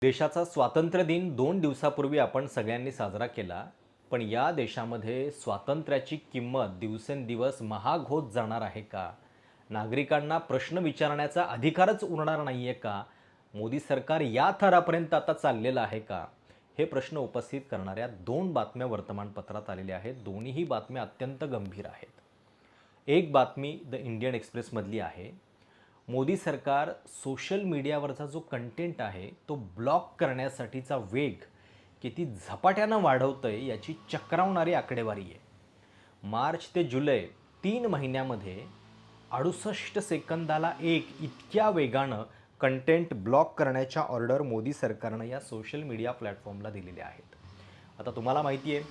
देशाचा स्वातंत्र्य दिन 2 दिवसापूर्वी आपण सगळ्यांनी साजरा केला. पण या देशामध्ये स्वातंत्र्याची किंमत दिवसेंदिवस महाग होत जाणार आहे का? नागरिकांना प्रश्न विचारण्याचा अधिकारच उरणार नाहीये का? मोदी सरकार या थरापर्यंत आता चाललेलं आहे का? हे प्रश्न उपस्थित करणाऱ्या 2 बातम्या वर्तमानपत्रात आलेल्या आहेत. दोन्हीही बातम्या अत्यंत गंभीर आहेत. एक बातमी द इंडियन एक्सप्रेसमधली आहे. मोदी सरकार सोशल मीडियावरचा जो कंटेंट आहे तो ब्लॉक करण्यासाठीचा वेग किती झपाट्यानं वाढवतंय याची चक्रावणारी आकडेवारी आहे. मार्च ते जुलै 3 महिन्यामध्ये 68 सेकंदाला एक इतक्या वेगानं कंटेंट ब्लॉक करण्याच्या ऑर्डर मोदी सरकारनं या सोशल मीडिया प्लॅटफॉर्मला दिलेल्या आहेत. आता तुम्हाला माहिती आहे,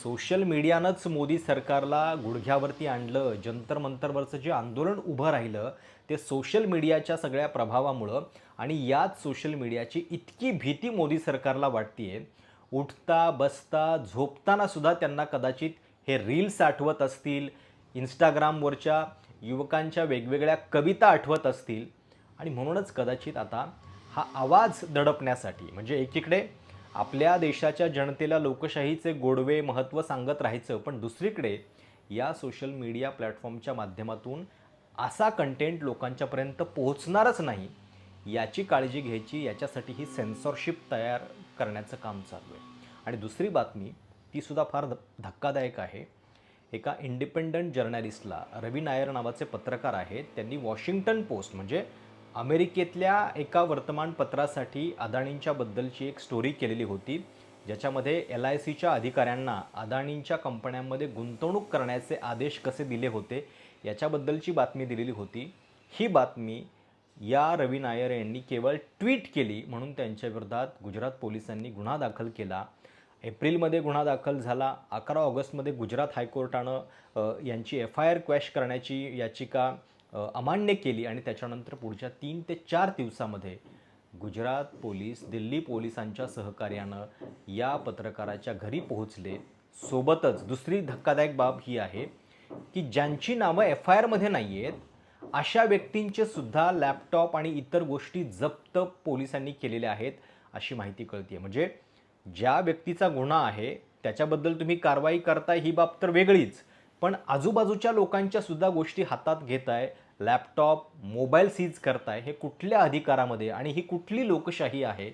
सोशल मीडियानंच मोदी सरकारला गुडघ्यावरती आणलं. जंतर मंतरवरचं जे आंदोलन उभं राहिलं ते सोशल मीडियाच्या सगळ्या प्रभावामुळं आणि याच सोशल मीडियाची इतकी भीती मोदी सरकारला वाटतेय. उठता बसता झोपताना सुद्धा त्यांना कदाचित हे रील्स आठवत असतील, इंस्टाग्रामवरच्या युवकांच्या वेगवेगळ्या कविता आठवत असतील आणि म्हणूनच कदाचित आता हा आवाज दडपण्यासाठी म्हणजे एकीकडे आपल्या देशाच्या जनतेला लोकशाहीचे गोडवे महत्त्व सांगत राहायचं, पण दुसरीकडे या सोशल मीडिया प्लॅटफॉर्मच्या माध्यमातून असा कंटेंट लोकांच्यापर्यंत पोहोचणारच नाही याची काळजी घ्यायची, याच्यासाठी ही सेन्सॉरशिप तयार करण्याचं काम चालू आहे. आणि दुसरी बातमी तीसुद्धा फार धक्कादायक आहे. एका इंडिपेंडंट जर्नलिस्टला, रवी नायर नावाचे पत्रकार आहेत, त्यांनी वॉशिंग्टन पोस्ट म्हणजे अमेरिकेतल्या एका वर्तमानपत्रासाठी अदानींच्या बद्दलची एक स्टोरी केलेली होती, ज्याच्यामध्ये LICच्या अधिकाऱ्यांना अदानींच्या कंपन्यांमध्ये गुंतवणूक करण्याचे आदेश कसे दिले होते याच्याबद्दलची बातमी दिलेली होती. ही बातमी या रवी नायर यांनी केवळ ट्विट केली म्हणून त्यांच्या विरोधात गुजरात पोलिसांनी गुन्हा दाखल केला. एप्रिलमध्ये गुन्हा दाखल झाला. 11 ऑगस्टमध्ये गुजरात हायकोर्टानं यांची FIR क्वॅश करण्याची याचिका अमान्य केली आणि त्याच्यानंतर पुढच्या 3 ते 4 दिवसामध्ये गुजरात पोलीस दिल्ली पोलिसांच्या सहकार्यानं या पत्रकाराच्या घरी पोहोचले. सोबतच दुसरी धक्कादायक बाब ही आहे की ज्यांची नावं FIRमध्ये नाही आहेत अशा व्यक्तींचे सुद्धा लॅपटॉप आणि इतर गोष्टी जप्त पोलिसांनी केलेल्या आहेत अशी माहिती कळते. म्हणजे ज्या व्यक्तीचा गुन्हा आहे त्याच्याबद्दल तुम्ही कारवाई करताय ही बाब तर वेगळीच, पण आजूबाजूच्या लोकांच्या सुद्धा गोष्टी हातात घेताय, लॅपटॉप मोबाईल सीज करताय, हे कुठल्या अधिकारामध्ये आणि ही कुठली लोकशाही आहे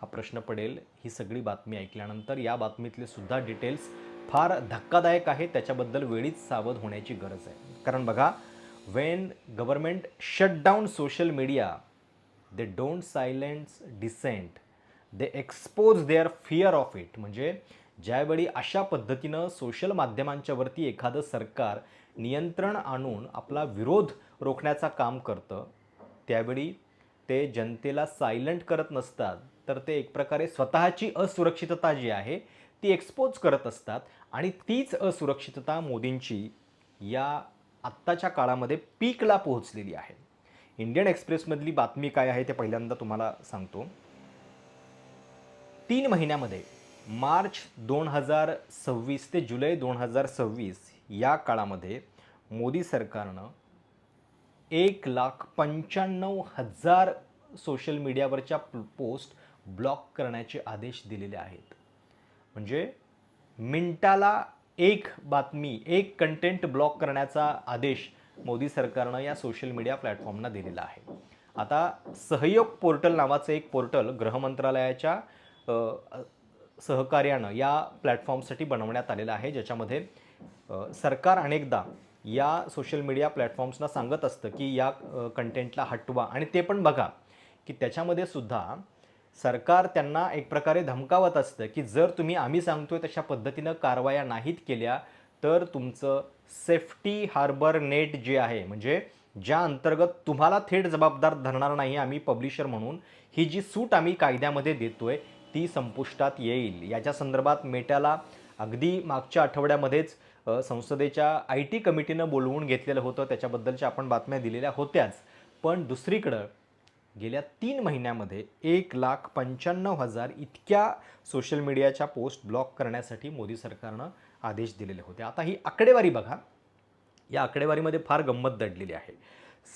हा प्रश्न पडेल. ही सगळी बातमी ऐकल्यानंतर या बातमीतले सुद्धा डिटेल्स फार धक्कादायक आहे, त्याच्याबद्दल वेळीच सावध होण्याची गरज आहे. कारण बघा, when government shut down social media they don't silence dissent, they expose their fear of it. म्हणजे ज्यावेळी अशा पद्धतीनं सोशल माध्यमांच्या वरती एखादं सरकार नियंत्रण आणून आपला विरोध रोखण्याचं काम करतं, त्यावेळी ते जनतेला सायलेंट करत नसतात, तर ते एक प्रकारे स्वतःची असुरक्षितता जी आहे ती एक्सपोज करत असतात. आणि तीच असुरक्षितता मोदींची या आत्ताच्या काळामध्ये पीकला पोहोचलेली आहे. इंडियन एक्सप्रेसमधली बातमी काय आहे ते पहिल्यांदा तुम्हाला सांगतो. 3 महिन्यामध्ये मार्च 2026 ते जुलै 2026 या काळामध्ये मोदी सरकारनं 1,95,000 सोशल मीडियावरच्या पोस्ट ब्लॉक करण्याचे आदेश दिलेले आहेत. म्हणजे मिनिटाला एक बातमी, एक कंटेंट ब्लॉक करण्याचा आदेश मोदी सरकारनं या सोशल मीडिया प्लॅटफॉर्मना दिलेला आहे. आता सहयोग पोर्टल नावाचं एक पोर्टल गृहमंत्रालयाच्या सहकार्यानं या प्लॅटफॉर्मसाठी बनवण्यात आलेलं आहे, ज्याच्यामध्ये सरकार अनेकदा या सोशल मीडिया प्लॅटफॉर्म्सना सांगत असतं की या कंटेंटला हटवा. आणि ते पण बघा की त्याच्यामध्ये सुद्धा सरकार त्यांना एक प्रकारे धमकावत असतं की जर तुम्ही आम्ही सांगतोय तशा पद्धतीनं कारवाया नाहीत केल्या तर तुमचं सेफ्टी हार्बर नेट जे आहे, म्हणजे ज्या अंतर्गत तुम्हाला थेट जबाबदार धरणार नाही आम्ही पब्लिशर म्हणून, ही जी सूट आम्ही कायद्यामध्ये देतोय ती संपुष्टात येईल. याच्या संदर्भात मेटाला अगदी मागच्या आठवड्यामध्येच संसदेच्या IT कमिटीनं बोलवून घेतलेलं होतं, त्याच्याबद्दलच्या आपण बातम्या दिलेल्या होत्याच. पण दुसरीकडं गेल्या 3 महिन्यामध्ये 1,95,000 इतक्या सोशल मीडियाच्या पोस्ट ब्लॉक करण्यासाठी मोदी सरकारनं आदेश दिलेले होते. आता ही आकडेवारी बघा, या आकडेवारीमध्ये फार गंमत दडलेली आहे.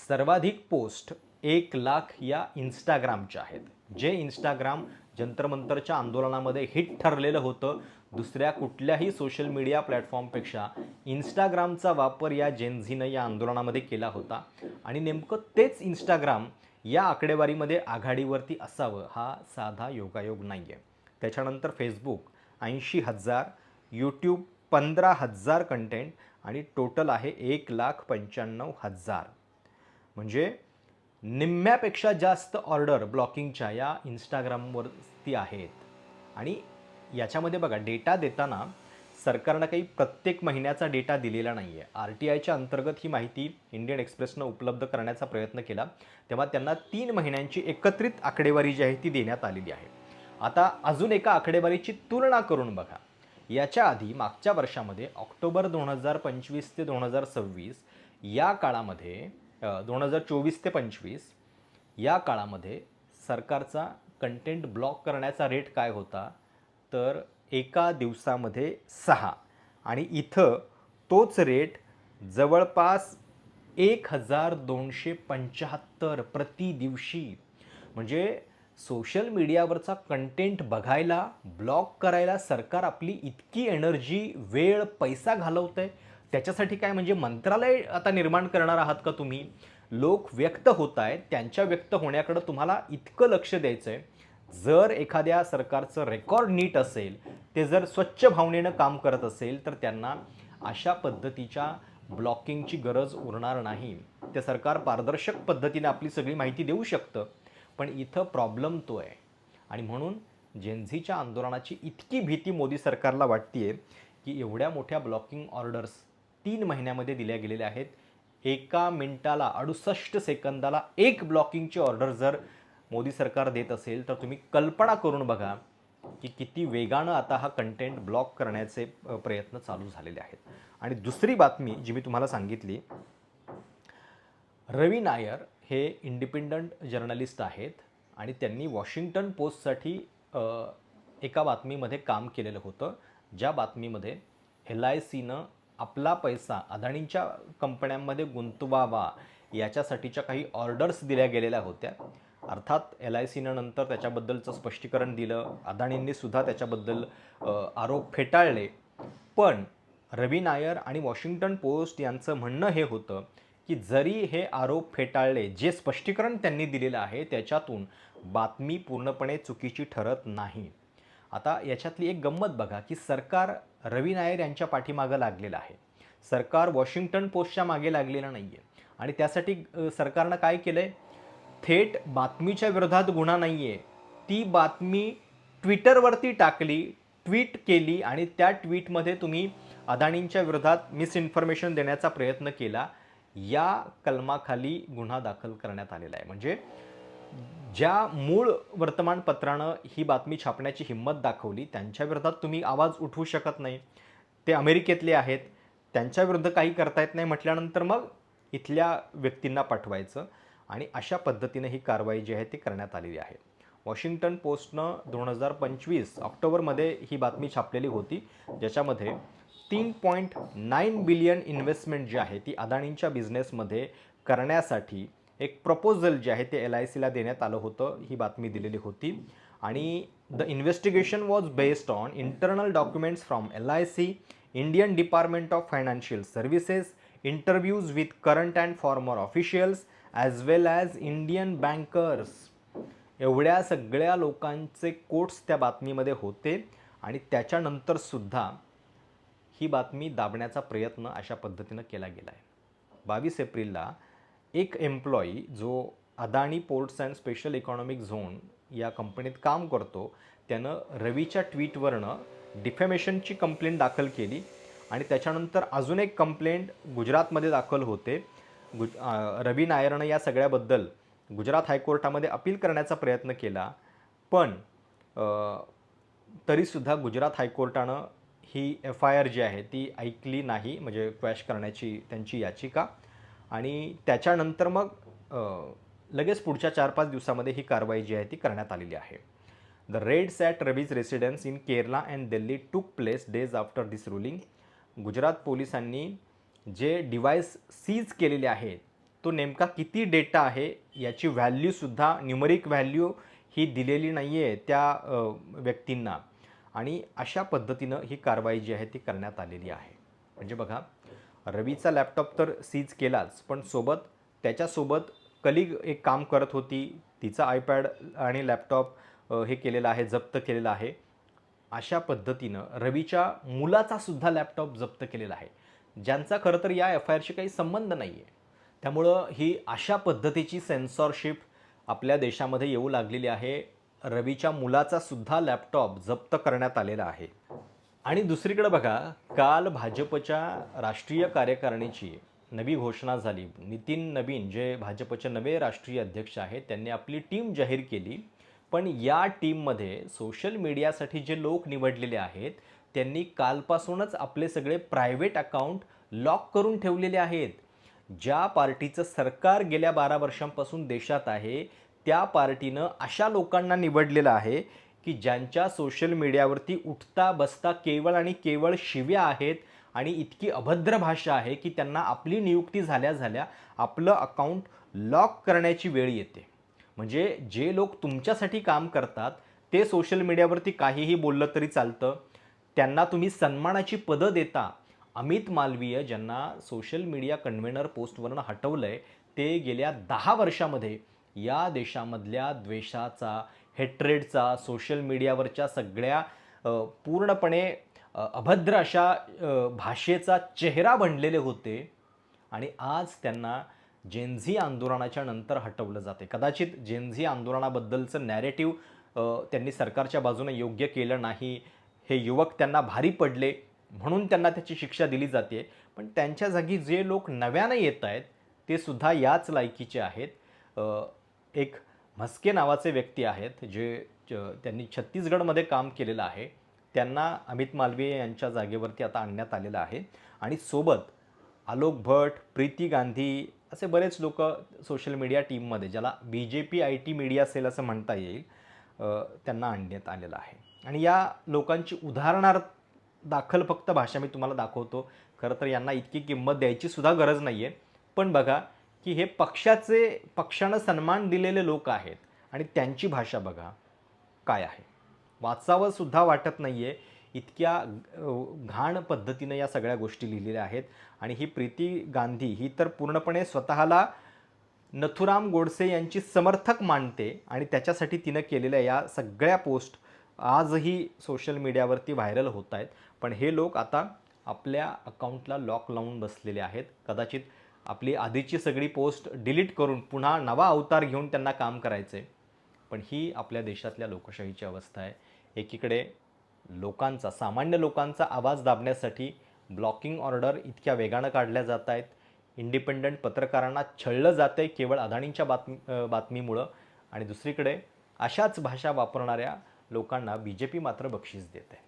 सर्वाधिक पोस्ट 1,00,000 या इंस्टाग्रामच्या आहेत. जे इंस्टाग्राम जंतर-मंतरच्या आंदोलनामध्ये हिट ठरलेलं होतं. दुसऱ्या कुठल्याही सोशल मीडिया प्लॅटफॉर्मपेक्षा इंस्टाग्रामचा वापर या जेनझीनं या आंदोलनामध्ये केला होता आणि नेमकं तेच इंस्टाग्राम या आकडेवारीमध्ये आघाडीवरती असावं हा साधा योगायोग नाही आहे. त्याच्यानंतर फेसबुक 80,000, यूट्यूब 15,000 कंटेंट आणि टोटल आहे 1,95,000. म्हणजे निम्म्यापेक्षा जास्त ऑर्डर ब्लॉकिंगच्या या इंस्टाग्रामवरती आहेत. आणि याच्यामध्ये बघा डेटा देताना सरकारनं काही प्रत्येक महिन्याचा डेटा दिलेला नाही आहे. RTIच्या अंतर्गत ही माहिती इंडियन एक्सप्रेसनं उपलब्ध करण्याचा प्रयत्न केला तेव्हा त्यांना 3 महिन्यांची एकत्रित आकडेवारी जी आहे ती देण्यात आलेली आहे. आता अजून एका आकडेवारीची तुलना करून बघा. याच्या आधी मागच्या वर्षामध्ये ऑक्टोबर 2025 ते 2026 या काळामध्ये 2024 ते 25 या काळामध्ये सरकारचा कंटेंट ब्लॉक करण्याचा रेट काय होता तर एका दिवसामध्ये 6 आणि इथं तोच रेट जवळपास 1,275 प्रति दिवशी. म्हणजे सोशल मीडियावरचा कंटेंट बघायला, ब्लॉक करायला सरकार आपली इतकी एनर्जी, वेळ, पैसा घालवतंय. त्याच्यासाठी काय म्हणजे मंत्रालय आता निर्माण करणार आहात का तुम्ही? लोक व्यक्त होत आहेत, त्यांच्या व्यक्त होण्याकडे तुम्हाला इतकं लक्ष द्यायचं आहे. जर एखाद्या सरकारचं रेकॉर्ड नीट असेल, ते जर स्वच्छ भावनेनं काम करत असेल, तर त्यांना अशा पद्धतीच्या ब्लॉकिंगची गरज उरणार नाही. ते सरकार पारदर्शक पद्धतीने आपली सगळी माहिती देऊ शकतं. पण इथं प्रॉब्लेम तो आहे आणि म्हणून जेनझीच्या आंदोलनाची इतकी भीती मोदी सरकारला वाटते की एवढ्या मोठ्या ब्लॉकिंग ऑर्डर्स 3 महिन्यामध्ये दिल्या गेलेल्या आहेत. एका मिनिटाला 68 सेकंदाला एक ब्लॉकिंगची ऑर्डर जर मोदी सरकार देत असेल तर तुम्ही कल्पना करून बघा की किती वेगानं आता हा कंटेंट ब्लॉक करण्याचे प्रयत्न चालू झालेले आहेत. आणि दुसरी बातमी जी मी तुम्हाला सांगितली, रवी नायर हे इंडिपेंडंट जर्नलिस्ट आहेत आणि त्यांनी वॉशिंग्टन पोस्टसाठी एका बातमीमध्ये काम केलेलं होतं. ज्या बातमीमध्ये LICनं आपला पैसा अदानींच्या कंपन्यांमध्ये गुंतवावा याच्यासाठीच्या काही ऑर्डर्स दिल्या गेलेल्या होत्या. अर्थात LICनं नंतर त्याच्याबद्दलचं स्पष्टीकरण दिलं. अदानींनी सुद्धा त्याच्याबद्दल आरोप फेटाळले. पण रवी नायर आणि वॉशिंग्टन पोस्ट यांचं म्हणणं हे होतं की जरी हे आरोप फेटाळले, जे स्पष्टीकरण त्यांनी दिलेलं आहे त्याच्यातून बातमी पूर्णपणे चुकीची ठरत नाही. आता याच्यातली एक गंमत बघा की सरकार रवी नायर यांच्या पाठीमागं लागलेलं आहे. सरकार वॉशिंग्टन पोस्टच्या मागे लागलेलं नाही आहे. आणि त्यासाठी सरकारनं काय केलं आहे, थेट बातमीच्या विरोधात गुन्हा नाही आहे, ती बातमी ट्विटरवरती टाकली, ट्विट केली आणि त्या ट्विटमध्ये तुम्ही अदानींच्या विरोधात मिसइन्फॉर्मेशन देण्याचा प्रयत्न केला, या कलमाखाली गुन्हा दाखल करण्यात आलेला आहे. म्हणजे ज्या मूळ वर्तमानपत्रानं ही बातमी छापण्याची हिंमत दाखवली त्यांच्या विरोधात तुम्ही आवाज उठवू शकत नाही. ते अमेरिकेतले आहेत, त्यांच्या विरुद्ध काही करता येत नाही म्हटल्यानंतर मग इथल्या व्यक्तींना पाठवायचं आणि अशा पद्धतीने ही कारवाई जी आहे ती करण्यात आलेली आहे. वॉशिंग्टन पोस्टनं 2025 ऑक्टोबरमध्ये ही बातमी छापलेली होती, ज्याच्यामध्ये 3.9 बिलियन इन्व्हेस्टमेंट जी आहे ती अदानींच्या बिझनेसमध्ये करण्यासाठी एक प्रपोजल जे आहे ते LICला देण्यात आलं होतं, ही बातमी दिलेली होती. आणि the investigation was based on internal documents from LIC, Indian department of financial services, interviews with current and farmer officials as well as Indian bankers. एवढ्या सगळ्या लोकांचे कोट्स त्या बातमीमध्ये होते आणि त्याच्यानंतर सुद्धा ही बातमी दाबण्याचा प्रयत्न अशा पद्धतीनं केला गेला आहे. 22 एप्रिलला एक एम्प्लॉई जो Adani ports and special economic zone या कंपनीत काम करतो, त्यानं रवीच्या ट्विटवरनं डिफेमेशनची कंप्लेंट दाखल केली आणि त्याच्यानंतर अजून एक कंप्लेंट गुजरातमध्ये दाखल होते. रवी नायरनं या सगळ्याबद्दल गुजरात हायकोर्टामध्ये अपील करण्याचा प्रयत्न केला, पण तरीसुद्धा गुजरात हायकोर्टानं ही FIR जी आहे ती ऐकली नाही, म्हणजे क्वॅश करण्याची त्यांची याचिका. आणि त्याच्यानंतर मग लगेच पुढच्या 4-5 दिवसामध्ये ही कारवाई जी आहे ती करण्यात आलेली आहे. The raids at Ravi's residence in Kerala and Delhi टूक प्लेस डेज आफ्टर दिस रुलिंग. गुजरात पोलिसांनी जे डिव्हाइस सीज केलेले आहेत तो नेमका किती डेटा आहे याची व्हॅल्यूसुद्धा न्यूमरिक व्हॅल्यू ही दिलेली नाही आहे त्या व्यक्तींना. आणि अशा पद्धतीनं ही कारवाई जी आहे ती करण्यात आलेली आहे. म्हणजे बघा, रवीचा लॅपटॉप तर सीज केलाच, पण त्याच्यासोबत कलीग एक काम करत होती, तिचा आयपॅड आणि लॅपटॉप हे केलेलं आहे, जप्त केलेलं आहे. अशा पद्धतीनं रवीच्या मुलाचा सुद्धा लॅपटॉप जप्त केलेला आहे, ज्यांचा खरं तर या एफ-आय-आरशी काही संबंध नाही आहे. त्यामुळं ही अशा पद्धतीची सेन्सॉरशिप आपल्या देशामध्ये येऊ लागलेली आहे. रवीच्या मुलाचा सुद्धा लॅपटॉप जप्त करण्यात आलेला आहे. आणि दुसरीकडे बघा, काल भाजपच्या राष्ट्रीय कार्यकारिणीची नवी घोषणा झाली. नितीन नवीन जे भाजपचे नवे राष्ट्रीय अध्यक्ष आहेत, त्यांनी आपली टीम जाहीर केली. पण या टीममध्ये सोशल मीडियासाठी जे लोक निवडलेले आहेत, त्यांनी कालपासूनच आपले सगळे प्रायव्हेट अकाउंट लॉक करून ठेवलेले आहेत. ज्या पार्टीचं सरकार गेल्या 12 वर्षांपासून देशात आहे, त्या पार्टीनं अशा लोकांना निवडलेलं आहे की ज्यांच्या सोशल मीडियावरती उठता बसता केवळ आणि केवळ शिव्या आहेत आणि इतकी अभद्र भाषा आहे की त्यांना आपली नियुक्ती झाल्या झाल्या आपलं अकाउंट लॉक करण्याची वेळ येते. म्हणजे जे लोक तुमच्यासाठी काम करतात ते सोशल मीडियावरती काहीही बोललं तरी चालतं, त्यांना तुम्ही सन्मानाची पदं देता. अमित मालवीय ज्यांना सोशल मीडिया कन्व्हेनर पोस्टवरून हटवलं आहे, ते गेल्या 10 वर्षामध्ये या देशामधल्या द्वेषाचा, हेट्रेडचा, सोशल मीडियावरच्या सगळ्या पूर्णपणे अभद्र अशा भाषेचा चेहरा बनलेले होते. आणि आज त्यांना जेनझी आंदोलनाच्या नंतर हटवलं जाते. कदाचित जेनझी आंदोलनाबद्दलचं नॅरेटिव्ह त्यांनी सरकारच्या बाजूने योग्य केलं नाही, हे युवक त्यांना भारी पडले म्हणून त्यांना त्याची शिक्षा दिली जाते. पण त्यांच्या जागी जे लोक नव्यानं येत आहेत ते सुद्धा याच लायकीचे आहेत. एक म्हस्के नावाचे व्यक्ती आहेत जे त्यांनी छत्तीसगडमध्ये काम केलेलं आहे, त्यांना अमित मालवीय यांच्या जागेवरती आता आणण्यात आलेलं आहे. आणि सोबत आलोक भट, प्रीती गांधी असे बरेच लोक सोशल मीडिया टीममध्ये, ज्याला BJP IT मीडिया सेल असं म्हणता येईल, त्यांना आणण्यात आलेलं आहे. आणि या लोकांची उदाहरणार्थ दाखल फक्त भाषा मी तुम्हाला दाखवतो. खरं तर यांना इतकी किंमत द्यायची सुद्धा गरज नाही आहे. पण बघा की हे पक्षानं सन्मान दिलेले लोक आहेत आणि त्यांची भाषा बघा काय आहे. वाचावं सुद्धा वाटत नाही आहे, इतक्या घाण पद्धतीनं या सगळ्या गोष्टी लिहिलेल्या आहेत. आणि ही प्रीती गांधी ही तर पूर्णपणे स्वतःला नथुराम गोडसे यांची समर्थक मानते आणि त्याच्यासाठी तिनं केलेल्या या सगळ्या पोस्ट आजही सोशल मीडियावरती व्हायरल होत आहेत. पण हे लोक आता आपल्या अकाउंटला लॉक लावून बसलेले आहेत. कदाचित आपली आधीची सगळी पोस्ट डिलीट करून पुन्हा नवा अवतार घेऊन त्यांना काम करायचे. पण ही आपल्या देशातल्या लोकशाहीची अवस्था आहे. एकीकडे सामान्य लोकांचा आवाज दाबण्यासाठी ब्लॉकिंग ऑर्डर इतक्या वेगानं काढल्या जात आहेत. इंडिपेंडंट पत्रकारांना छळलं जातं आहे केवळ अदानींच्या बातमीमुळं. आणि दुसरीकडे अशाच भाषा वापरणाऱ्या लोकांना BJP मात्र बक्षीस देत आहे.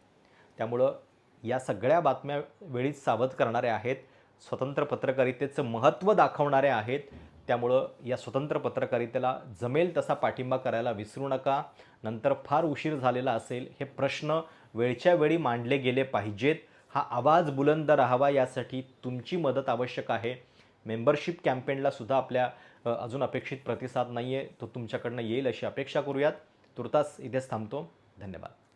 त्यामुळं या सगळ्या बातम्या वेळीच सावध करणाऱ्या आहेत, स्वतंत्र पत्रकारितेचं महत्त्व दाखवणाऱ्या आहेत. त्यामुळं या स्वतंत्र पत्रकारितेला जमेल तसा पाठिंबा करायला विसरू नका. नंतर फार उशीर झालेला असेल. हे प्रश्न वेळच्या वेळी मांडले गेले पाहिजेत. हा आवाज बुलंद राहावा यासाठी तुमची मदत आवश्यक आहे. मेंबरशिप कॅम्पेनला सुद्धा आपल्या अजून अपेक्षित प्रतिसाद नाही आहे, तो तुमच्याकडनं येईल अशी अपेक्षा करूयात. तुर्तास इथेच थांबतो. धन्यवाद.